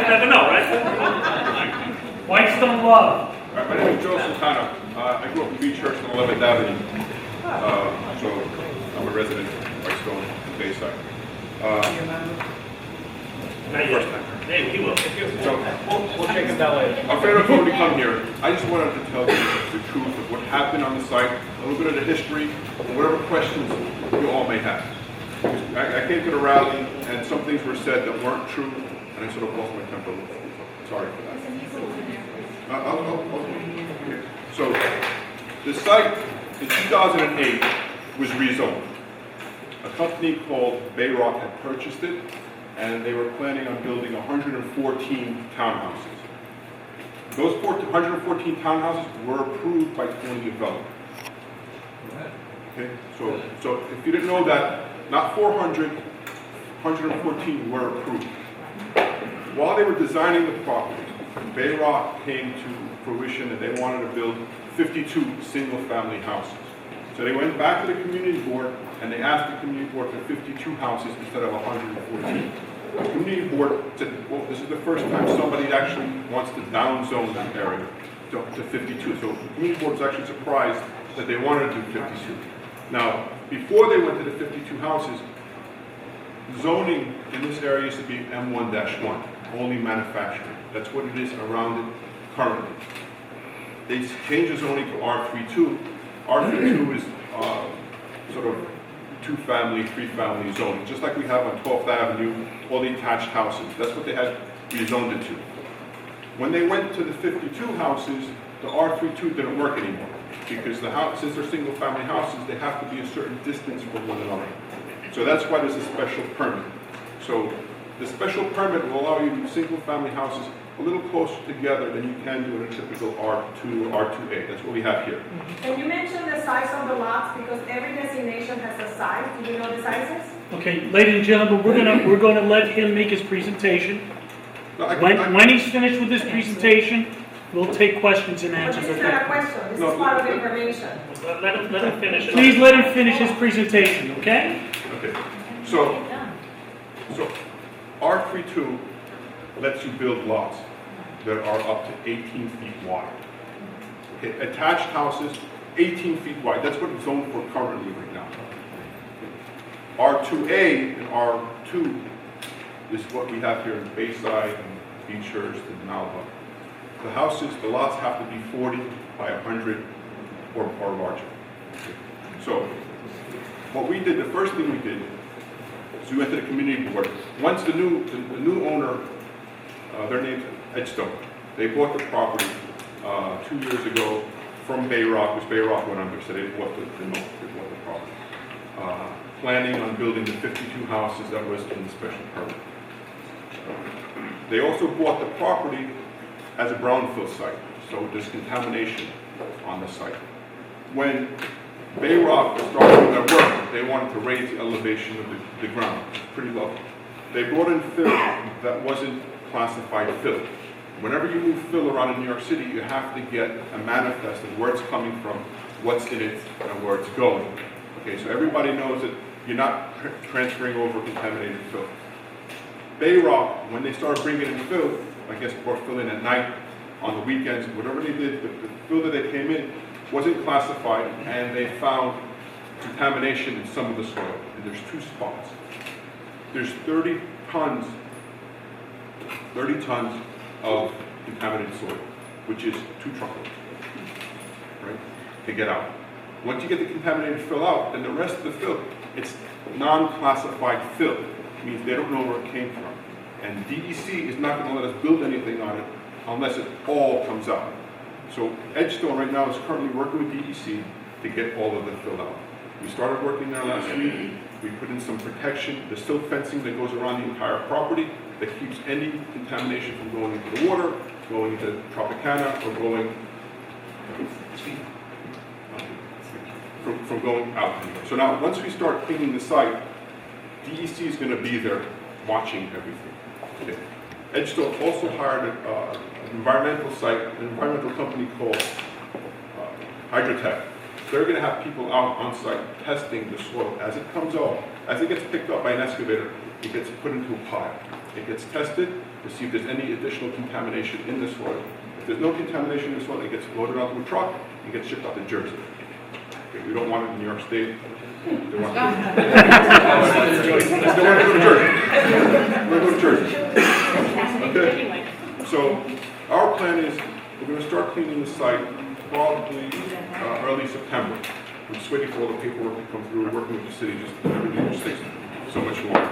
never know, right? Whitestone love. My name is Joe Santana. I grew up in Beechurst on 11th Avenue. So I'm a resident of Whitestone and Bayside. First time. Hey, he will. So, We'll check him out later. I'm afraid I've already come here. I just wanted to tell you the truth of what happened on the site, a little bit of the history, and whatever questions you all may have. I came to the rally, and some things were said that weren't true, and I sort of lost my temper a little bit. Sorry for that. Okay. So, the site in 2008 was rezoned. A company called Bayrock had purchased it, and they were planning on building 114 townhouses. Those 114 townhouses were approved by 20 developers. Okay, so if you didn't know that, not 400, 114 were approved. While they were designing the property, Bayrock came to fruition that they wanted to build 52 single-family houses. So they went back to the community board and they asked the community board for 52 houses instead of 114. The community board said, well, this is the first time somebody actually wants to downzone that area to 52. So the community board was actually surprised that they wanted to do 52. Now, before they went to the 52 houses, zoning in this area used to be M1-1, only manufacturing. That's what it is around it currently. They changed the zoning to R32. R32 is sort of two-family, three-family zoning, just like we have on 12th Avenue, all the attached houses. That's what they had rezoned it to. When they went to the 52 houses, the R32 didn't work anymore, because since they're single-family houses, they have to be a certain distance from one another. So that's why there's a special permit. So the special permit will allow you to do single-family houses a little closer together than you can do in a typical R2 or R2A. That's what we have here. And you mentioned the size of the lots because every designation has a size. Do you know the sizes? Okay, ladies and gentlemen, we're gonna let him make his presentation. No, When he's finished with his presentation, we'll take questions and But answers. this is not a question. This is part of the information. Let him finish. Please let him finish his presentation, okay? Okay. So R32 lets you build lots that are up to 18 feet wide. Okay, attached houses, 18 feet wide. That's what it's zoned for currently right now. R2A and R2 is what we have here in Bayside and Beechurst and Malva. The houses, the lots have to be 40 by 100 or larger. So what we did, the first thing we did is we went to the community board. Once the new owner, their name's Edgestone, they bought the property 2 years ago from Bayrock, which Bayrock went under, so they bought the property. Planning on building the 52 houses that was in the special permit. They also bought the property as a brownfield site, so there's contamination on the site. When Bayrock was starting their work, they wanted to raise the elevation of the ground, pretty low. They brought in fill that wasn't classified fill. Whenever you move fill around in New York City, you have to get a manifest of where it's coming from, what's in it, and where it's going. Okay, so everybody knows that you're not transferring over contaminated fill. Bayrock, when they started bringing in fill, I guess brought fill in at night, on the weekends, whatever they did, the fill that they came in wasn't classified, and they found contamination in some of the soil. And there's two spots. There's 30 tons of contaminated soil, which is 2 truckloads, right, to get out. Once you get the contaminated fill out, then the rest of the fill, it's non-classified fill. It means they don't know where it came from. And DEC is not going to let us build anything on it unless it all comes out. So Edgestone right now is currently working with DEC to get all of the fill out. We started working there last week. We put in some protection. There's still fencing that goes around the entire property that keeps any contamination from going into the water, going into Tropicana, or going from going out anywhere. So now, once we start cleaning the site, DEC is going to be there watching everything. Okay. Edgestone also hired an environmental company called Hydrotech. They're going to have people out on site testing the soil as it comes out. As it gets picked up by an excavator, it gets put into a pile. It gets tested. to see if there's any additional contamination in the soil. If there's no contamination in the soil, it gets loaded onto a truck and gets shipped out to Jersey. Okay, we don't want it in New York State. They want it to Jersey. We're going to Jersey. Okay. So our plan is we're going to start cleaning the site probably early September. We're just waiting for all the paperwork to come through, working with the city, just everything just takes so much longer.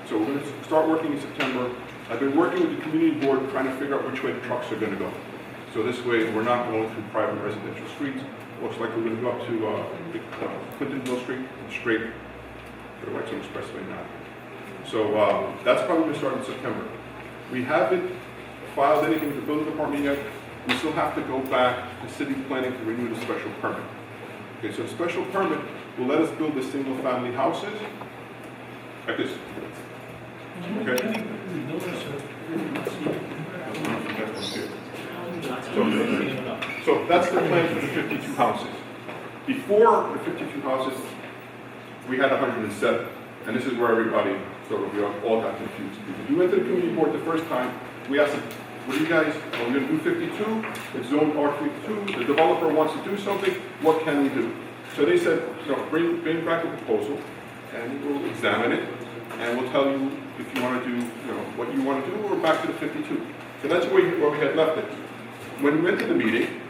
So we're going to start working in September. I've been working with the community board trying to figure out which way the trucks are going to go. So this way we're not going through private residential streets. Looks like we're going to go up to Clintonville Street and straight to the Whitestone Expressway now. So that's probably going to start in September. We haven't filed anything with the building department yet. We still have to go back to city planning to renew the special permit. Okay, so the special permit will let us build the single-family houses like this. Okay. So that's the plan for the 52 houses. Before the 52 houses, we had 107. And this is where everybody we all got confused. Because we went to the community board the first time, we asked them, what do you guys, are we going to do 52? It's zoned R32. The developer wants to do something. What can we do? So they said, bring back a proposal, and we'll examine it, and we'll tell you if you want to do, what you want to do, or back to the 52. So that's where we had left it. When we went to the meeting,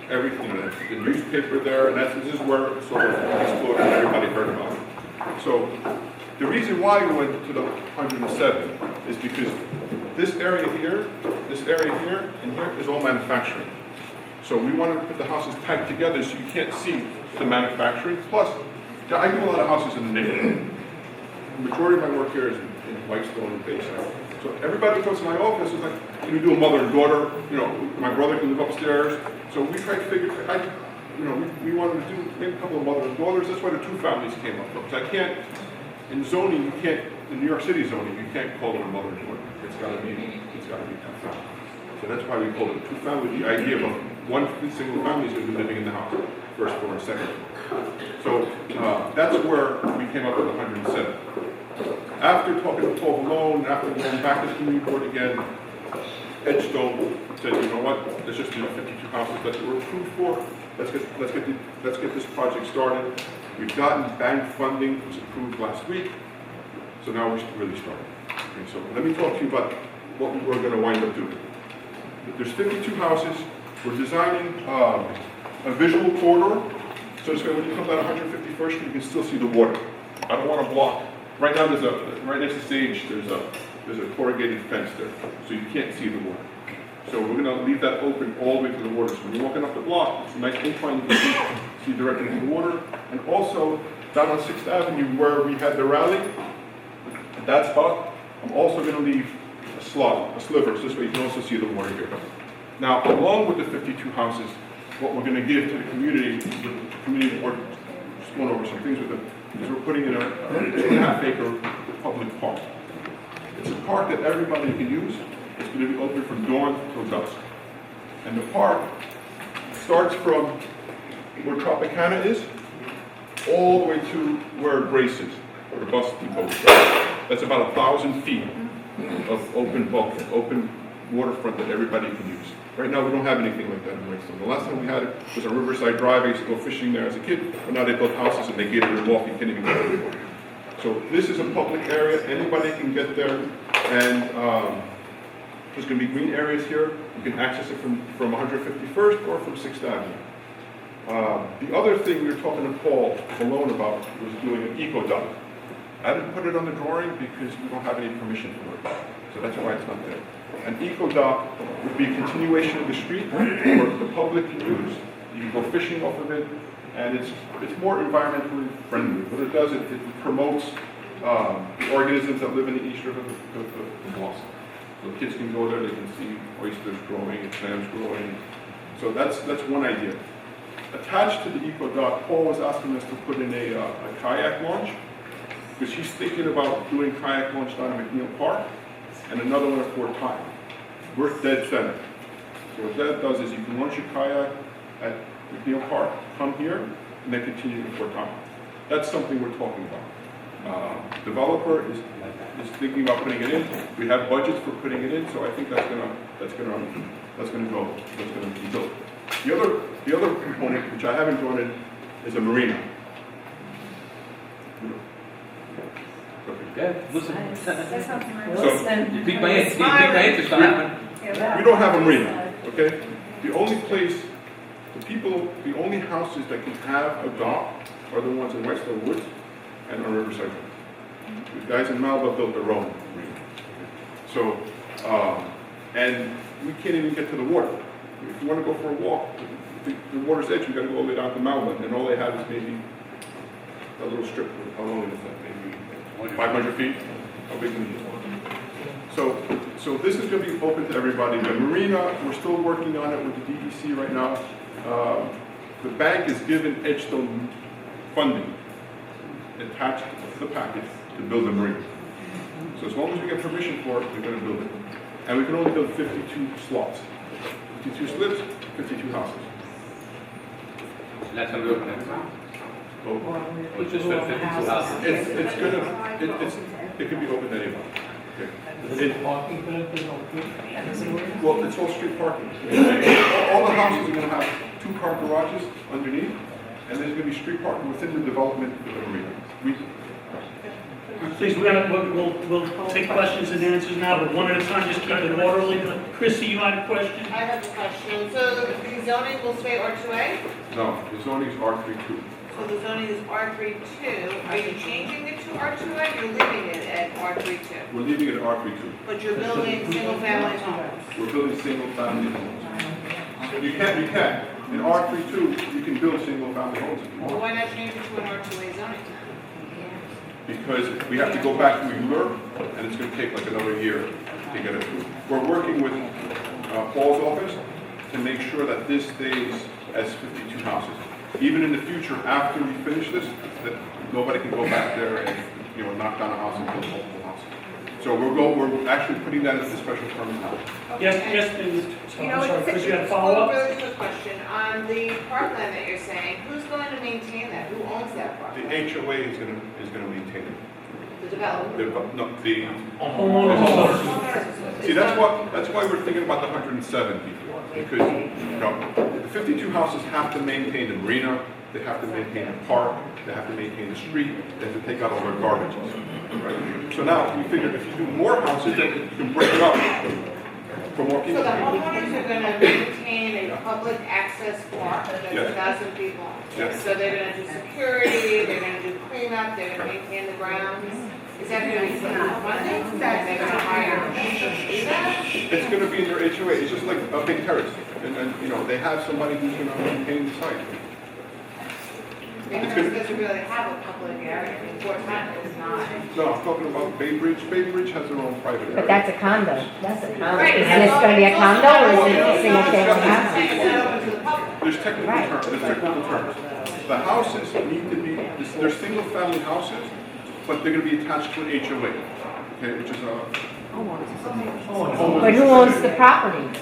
everything, the newspaper there, and this is where it sort of exploded, and everybody heard about it. So the reason why we went to the 107 is because this area here, and here is all manufacturing. So we wanted to put the houses tagged together so you can't see the manufacturing. Plus, I do a lot of houses in the neighborhood. The majority of my work here is in Whitestone and Bayside. So everybody comes to my office is like, can we do a mother and daughter? My brother can live upstairs. So we tried to figure, we wanted to do maybe a couple of mother and daughters. That's why the two families came up. Because I can't, in zoning, you can't, in New York City zoning, you can't call them a mother and daughter. It's got to be two families. So that's why we call it two family. The idea of one single family is going to be living in the house, first floor and second floor. So that's where we came up with 107. After talking to Paul Malone, after going back to the community board again, Edgestone said, you know what, let's just do 52 houses that we're approved for. Let's get this project started. We've gotten bank funding, it was approved last week. So now we're really starting. Okay, so let me talk to you about what we're going to wind up doing. There's 52 houses. We're designing a visual corridor. So this way, when you come down 151st Street, you can still see the water. I don't want to block. Right now, right next to stage, there's a corrugated fence there, so you can't see the water. So we're going to leave that open all the way to the water. So when you're walking up the block, it's a nice incline. You can see directly into the water. And also, down on 6th Avenue, where we had the rally, at that spot, I'm also going to leave a slot, a sliver, so this way you can also see the water here. Now, along with the 52 houses, what we're going to give to the community, the community board, just going over some things with them, is we're putting in a 2.5 acre public park. It's a park that everybody can use. It's going to be open from dawn till dusk. And the park starts from where Tropicana is, all the way to where Grace is, where the bus depot is. That's about 1,000 feet of open bulkhead, open waterfront that everybody can use. Right now, we don't have anything like that in Whitestone. The last time we had it was on Riverside Drive. I used to go fishing there as a kid, but now they built houses and they gated them off. You can't even get anymore. So this is a public area. Anybody can get there, and there's going to be green areas here. You can access it from 151st or from 6th Avenue. The other thing we were talking to Paul Malone about was doing an eco-dock. I didn't put it on the drawing because we don't have any permission for it. So that's why it's not there. An eco-dock would be a continuation of the street where the public can use. You can go fishing off of it, and it's more environmentally friendly. What it does, it promotes the organisms that live in the East River of Boston. So kids can go there, they can see oysters growing and clams growing. So that's one idea. Attached to the eco-dock, Paul was asking us to put in a kayak launch, because he's thinking about doing kayak launch down at McNeil Park, and another one at Fort Time. We're dead center. So what that does is you can launch your kayak at McNeil Park, come here, and then continue to Fort Time. That's something we're talking developer is thinking about putting it in. We have budgets for putting it in, so I think that's gonna be built. The other component, which I haven't drawn in, is a marina. Yeah, listen. That sounds nice. So, You piqued my interest on that one. we don't have a marina, okay? The only houses that can have a dock are the ones in Whitestone Woods and on Riverside. The guys in Malibu built their own marina. So, and we can't even get to the water. If you want to go for a walk, the water's edge, you got to go all the way down to Malibu, and all they have is maybe a little strip. How long is that? Maybe 500 feet? How big is it? So this is going to be open to everybody. The marina, we're still working on it with the DEC right now. The bank is given Edgestone funding attached to the package to build the marina. So as long as we get permission for it, we're going to build it. And we can only build 52 slots. 52 slips, 52 houses. That's gonna be open every time. Which is 52 houses. It can be open anyway. Okay. Parking benefit, Well, it's all street parking. All the houses are going to have 2-car garages underneath, and there's going to be street parking within the development of the marina. Please, we'll take questions and answers now, but one at a time, just keep it orderly. Chrissy, you had a question? I have a question. So the zoning will stay R2A? No, the zoning is R32. So the zoning is R32. Are you changing it to R2A? You're leaving it at R32? We're leaving it at R32. But you're building single-family homes? We're building single-family homes. You can. In R32, you can build single-family homes if you Well, want. why not change it to an R2A zoning? Because we have to go back to ULURP, and it's going to take like another year to get it through. We're working with Paul's office to make sure that this stays as 52 houses. Even in the future, after we finish this, that nobody can go back there and knock down a house and build multiple houses. So we're actually putting that as a special permit now. Yes, please. I'm sorry, Chris, you had a Well, follow-up? really quick question. On the parkland that you're saying, who's going to maintain that? Who owns that The parkland? HOA is going to maintain it. The developer? The Homeowners. See, that's why we're thinking about the 107 before, because the 52 houses have to maintain the marina, they have to maintain the park, they have to maintain the street, they have to take out all their garbage. Right? So now we figured if you do more houses, then you can break it up for more people. So the homeowners are going to maintain a public access park that's Yes. 1,000 people. Yes. So they're going to do security, they're going to do cleanup, they're going to maintain the grounds. Is that going to be funding? That they're going to hire people to do that? It's going to be in their HOA. It's just like a big terrace, and they have somebody who's going to maintain the site. Because it doesn't really have a public area. Fort Totten is not. No, I'm talking about Bay Bridge. Bay Bridge has their own private area. But that's a condo. That's a condo. Right. Is this going to be a condo or is it a single family It's house? not open to the public. There's technical terms. The houses need to be, they're single-family houses, but they're going to be attached to an HOA, okay, which is But who owns the property?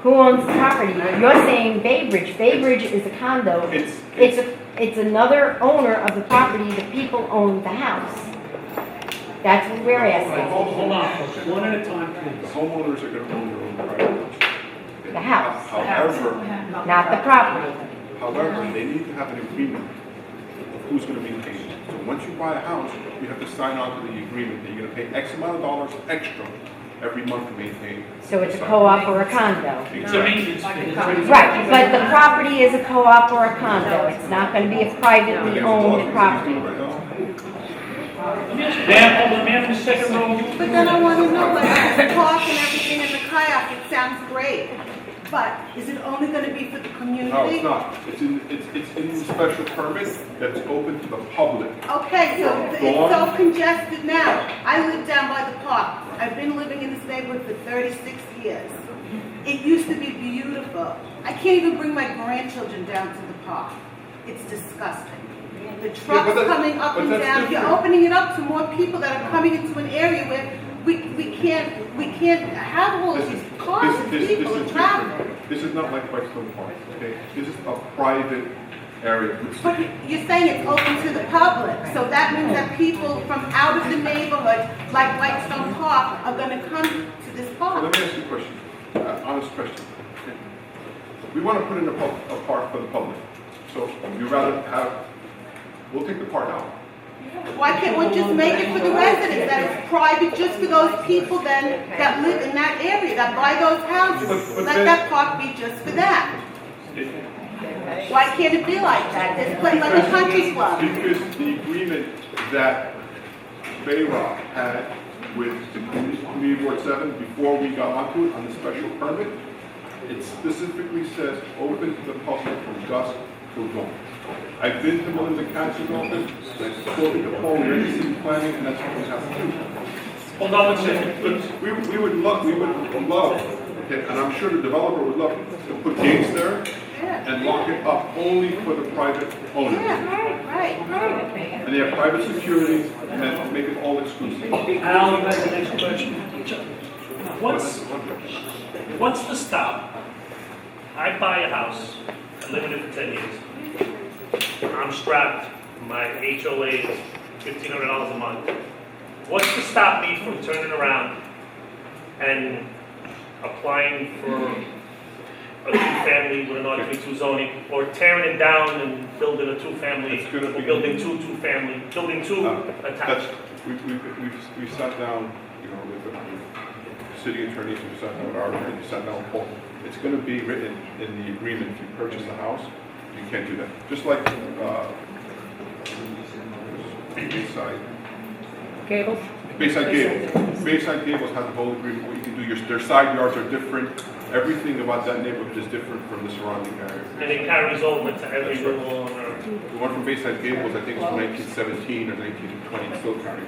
Who owns the property? You're saying Bay Bridge. Bay Bridge is a condo. It's another owner of the property. The people own the house. That's what we're asking. Hold on, folks, one at a time, the please. homeowners are going to own their own private house. Okay? The house. However, Not the property. they need to have an agreement of who's going to maintain it. So once you buy a house, you have to sign on to the agreement that you're going to pay X amount of dollars extra every month to maintain. So it's a the site. co-op or a condo. It's a maintenance fee. Right, but the property is a co-op or a condo. It's not going to be a privately owned property. Ma'am, ma'am, the second row. But then I want to know, like, the park and everything and the kayak, it sounds great. But is it only going to be for the community? No, it's not. It's in the special permit that's open to the public. Okay, so it's so congested now. I live down by the park. I've been living in this neighborhood for 36 years. It used to be beautiful. I can't even bring my grandchildren down to the park. It's disgusting. The trucks coming up and down. You're opening it up to more people that are coming into an area where we can't have all these cars and people and traffic. This is not like Whitestone Park, okay? This is a private area. But you're saying it's open to the public, so that means that people from out of the neighborhood, like Whitestone Park, are gonna come to this So park. let me ask you a question, honest question. Okay. We want to put in a park for the public, so you rather have, we'll take the park out. Why can't one just make it for the residents, that it's private just for those people then that live in that area, that buy those houses? But Let then- that park be just for that. Why can't it be like that? It's like a country club. Because the agreement that Bayrock had with the Community Board 7, before we got onto it on the special permit, it specifically says open to the public from dusk till dawn. I've been to Melinda Council's office, I've spoken to Paul, we're in city planning, and that's what we have to do. Hold on one second. We would love, okay, and I'm sure the developer would love to put gates there and lock it up only for the private owners. Yeah, right. And they have private security and then make it all exclusive. Al, you have the next question. What's the stop? I buy a house, I live in it for 10 years. I'm strapped, my HOA is $1,500 a month. What's to stop me from turning around and applying for a two-family with an R32 zoning, or tearing it down and building a two-family, It's gonna or be- building two-family, building two attached? That's, we've sat down, you know, with the city attorneys, we sat down with our attorney, we sat down with Paul. It's gonna be written in the agreement, if you purchase a house, you can't do that. Just like, Bayside Gables has a whole agreement, what you can do, their side yards are different, everything about that neighborhood is different from the surrounding area. And it carries over to every That's right. little owner. The one from Bayside Gables, I think it's from 1917 or 1920, it's still carrying.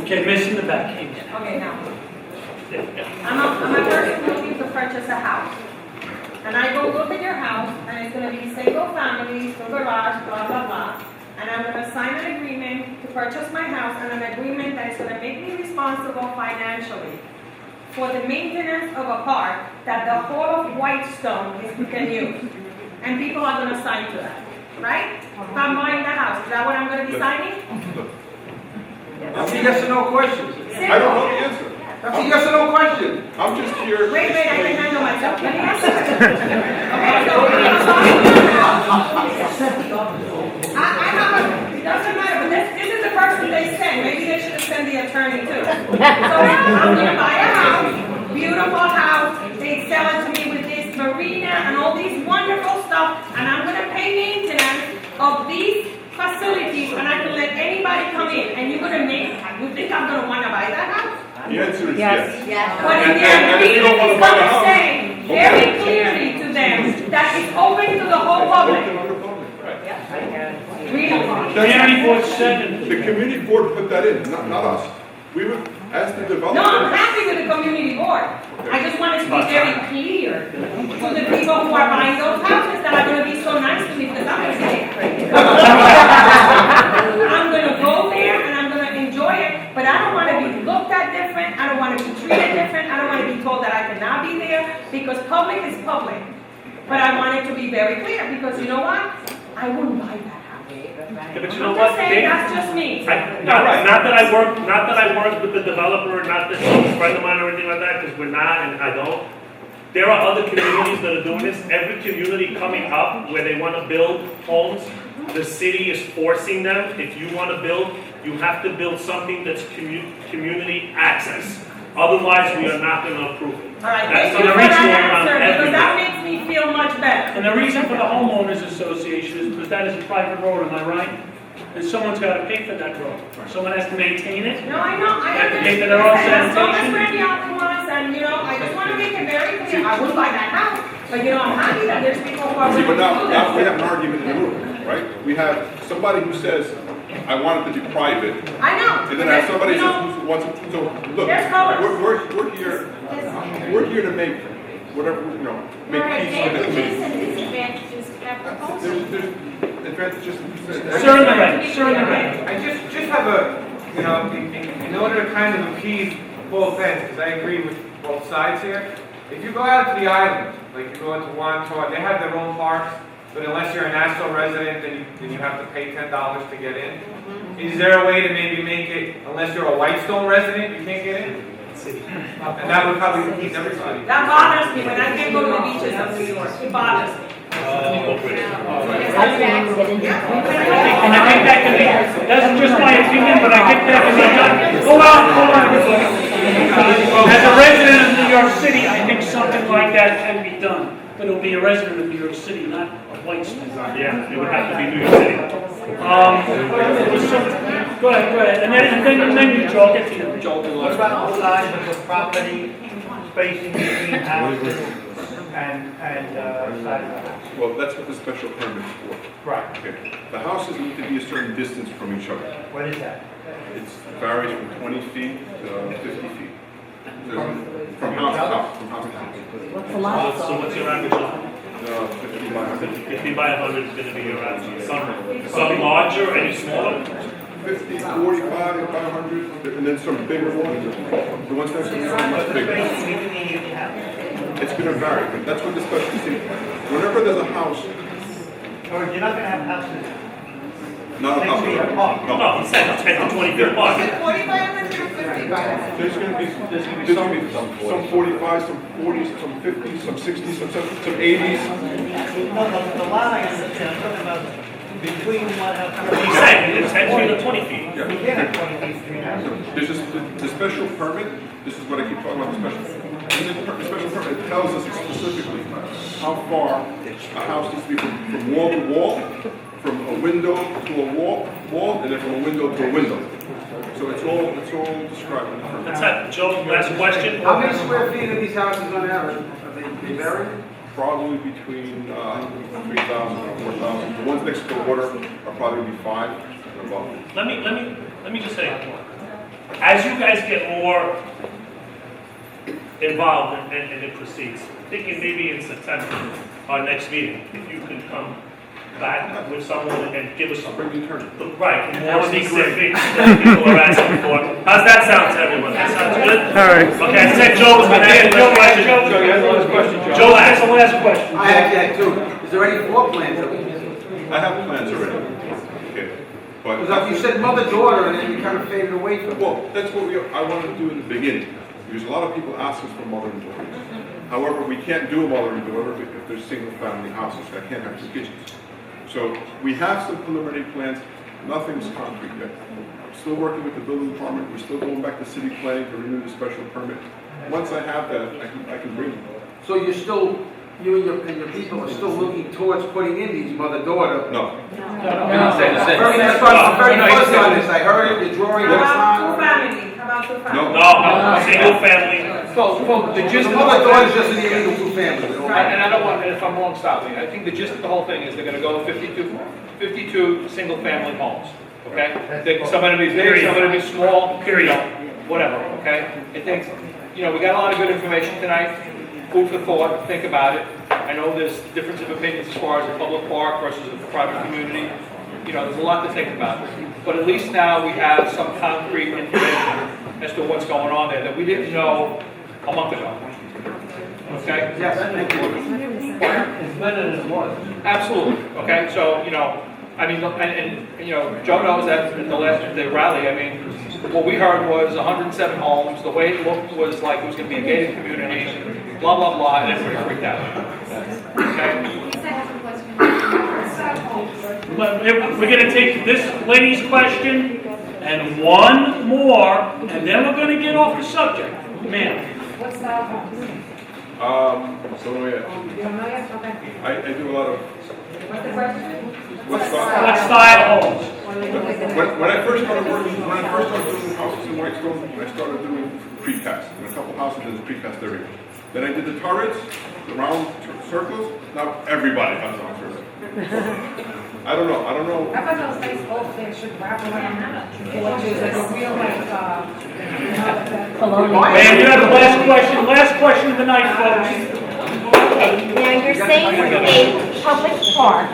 Okay, miss in the back. Okay, now, I'm a person looking to purchase a house. And I go look at your house, and it's gonna be single family, single garage, blah, blah, blah. And I'm gonna sign an agreement to purchase my house, and an agreement that is gonna make me responsible financially for the maintenance of a park that the whole of Whitestone can use. And people are gonna sign to that, right? If I'm buying the house, is that what I'm gonna be signing? That's a yes or no question. I don't know the answer. That's a yes or no question. I'm just here. Wait, I can handle myself. Let me ask you. Okay, so it doesn't matter, but this is the person they send. Maybe they should have sent the attorney too. So I'm gonna buy a house, beautiful house. They sell it to me with this marina and all these wonderful stuff, and I'm gonna pay maintenance of these facilities, and I can let anybody come in. And you're gonna make, you think I'm gonna wanna buy that house? The answer is Yes. yes. But in the agreement is gonna say very clearly to them that it's open to the whole public. Really? Community Board 7. The community board put that in, not us. We would, as the developer. No, I'm happy with the community board. I just want it to be very clear to the people who are buying those houses that are gonna be so nice to me, because I'm gonna say it. I'm gonna go there and I'm gonna enjoy it, but I don't wanna be looked at different, I don't wanna be treated different, I don't wanna be told that I cannot be there, because public is public. But I want it to be very clear, because you know what? I wouldn't buy that house. Yeah, but you know I'm what? just saying, that's just me. Not that I work with the developer, not that he's a friend of mine or anything like that, because we're not and I don't. There are other communities that are doing this. Every community coming up where they want to build homes, the city is forcing them. If you want to build, you have to build something that's community access. Otherwise, we are not going to approve it. All right, That's thank you gonna for reach that all around answer, because that everywhere. makes me feel much better. And the reason for the homeowners association is because that is a private road, am I right? And someone's got to pay for that road. Someone has to maintain it. No, I know, I Have to pay understand. for their own As long as sanitation. we're the other ones, and you know, I just want to make it very clear, I would buy that house, but you know, I'm happy that there's people who are See, willing but to do now we this. have an argument in the room, right? We have somebody who says, I want it to be private, I know. and then I have somebody You know, who wants, so, look, There's colors. we're here to make whatever, you know, make peace with the community. disadvantages of that proposal. There's advantages. Sir in the red, sir in the red. I just have a, you know, in order to kind of appease both ends, because I agree with both sides here. If you go out to the island, like you go into Wantaw, they have their own parks. but unless you're a Nassau resident, then you have to pay $10 to get in. Is there a way to maybe make it, unless you're a Whitestone resident, you can't get in? And that would probably keep everybody. That bothers me when I can't go to the beaches of New York. It bothers me. And I think that can be, that's just my opinion, but I think that can be done. Go out, as a resident of New York City, I think something like that can be done. But it'll be a resident of New York City, not a Whitestone. Yeah, it would have to be New York City. Go ahead, and then you, Joe, get to you. What about the size of the property, spacing between houses and side of the house? Well, that's what the special permit's for. Right. Okay. The houses need to be a certain distance from each other. What is that? It varies from 20 feet to 50 feet. From house to house, from house to house. What's the lot So what's your average lot? 50 by 100. 50 by 100 is gonna be your average. Some larger, any smaller? 50, 45 by 100, and then some bigger ones. The ones next to me are much bigger. It's gonna vary, but that's what the special see. Whenever there's a house, Or you're not gonna have houses not a house. next to your park? No, he said 10 to 20 feet apart. 40 by 100 or 50 by 100? There's gonna be some 45, some 40, some 50, some 60, some 80s. No, the lot I understand, I'm talking about between what house. He's saying it's 10 feet or 20 feet. You can't have 20 feet between houses. There's just the special permit, this is what I keep talking about, the special permit, it tells us specifically how far a house needs to be from wall to wall, from a window to a wall, and then from a window to a window. So it's all described in the permit. That's it. Joe, last question? How many square feet are these houses on average? Are they vary? Probably between 3,000 and 4,000. The ones next to the water are probably be 5 and above. Let me just say, as you guys get more involved and it proceeds, thinking maybe in September, our next meeting, if you can come back with someone and give us I'll bring the attorney. right, more specifics that people are asking for. How's that sound to everyone? That sounds good? All right. Okay, I said Joe was going to ask the question. Joe, you have the last question, Joe. Joe asked. That's the last question. I actually had two. Is there any floor plans of it? I have plans already. Okay. But Because you said mother-daughter and then you kind of faded away from it. well, that's what I wanted to do in the beginning. Because a lot of people ask us for mother and daughter. However, we can't do a mother and daughter if there's single-family houses. I can't have 2 kitchens. So we have some preliminary plans. Nothing's concrete yet. I'm still working with the building department. We're still going back to city planning to renew the special permit. Once I have that, I can bring them. So you're still, you and your people are still looking towards putting in these mother-daughter? No. That's why I'm very close on this. I heard it, the drawing How was about two on. family? How about two family? No. No, single family. Well, the The gist of the mother-daughter is just an illegal two-family. and I don't want, if I'm wrong, stop me. I think the gist of the whole thing is they're gonna go 52 single-family homes, okay? Some are gonna be big, some are gonna be small, you know, whatever, okay? I think, you know, we got a lot of good information tonight, food for thought, think about it. I know there's difference of opinions as far as a public park versus a private community. You know, there's a lot to think about. But at least now we have some concrete information as to what's going on there that we didn't know a month ago. Okay? Yes, thank you. It's better than it was. Absolutely, okay, so, you know, I mean, and, you know, Joe knows that at the rally, I mean, what we heard was 107 homes, the way it looked was like it was gonna be a gated community, blah, blah, blah, and everybody freaked out. Okay? We're gonna take this lady's question and one more, and then we're gonna get off the subject. Ma'am. So let me I do a lot of. What style? What style homes? When I first started doing houses in Whitestone, I started doing precast. In a couple houses, there's a precast area. Then I did the turrets, the round circles. Now everybody has round circles. I don't know. How about those nice bolts that should wrap around? Which is like a real Ma'am, you have the last question. Last question of the night, folks. Now, you're saying a public park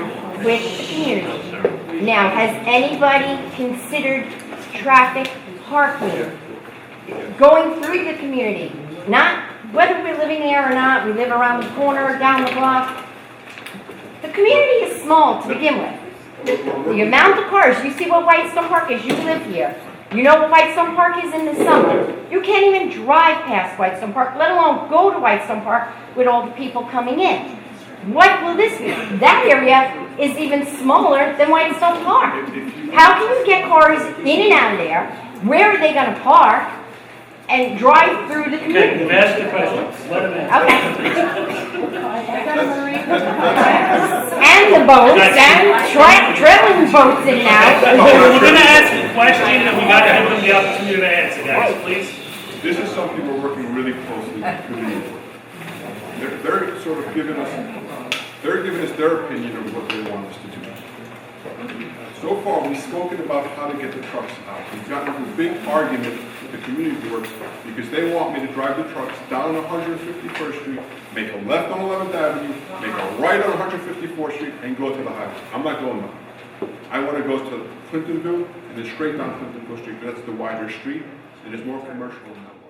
with the community. Now, has anybody considered traffic parking going through the community? Not whether we're living there or not, we live around the corner, down the block. The community is small to begin with. The amount of cars, you see what Whitestone Park is, you live here. You know what Whitestone Park is in the summer. You can't even drive past Whitestone Park, let alone go to Whitestone Park with all the people coming in. What will this be? That area is even smaller than Whitestone Park. How can you get cars in and out of there? Where are they gonna park? And drive through the Okay, community? you've asked the question, let him answer. Okay. And the boats, and trailing boats in and out. We're gonna ask a question, and we gotta give them the opportunity to answer, guys, please. This is something we're working really closely with the community. They're sort of giving us their opinion of what they want us to do. So far, we've spoken about how to get the trucks out. We've gotten into a big argument with the community board because they want me to drive the trucks down 151st Street, make a left on 11th Avenue, make a right on 154th Street, and go to the highway. I'm not going down. I want to go to Clintonville and then straight down Clintonville Street, because that's the wider street, and there's more commercial in that one.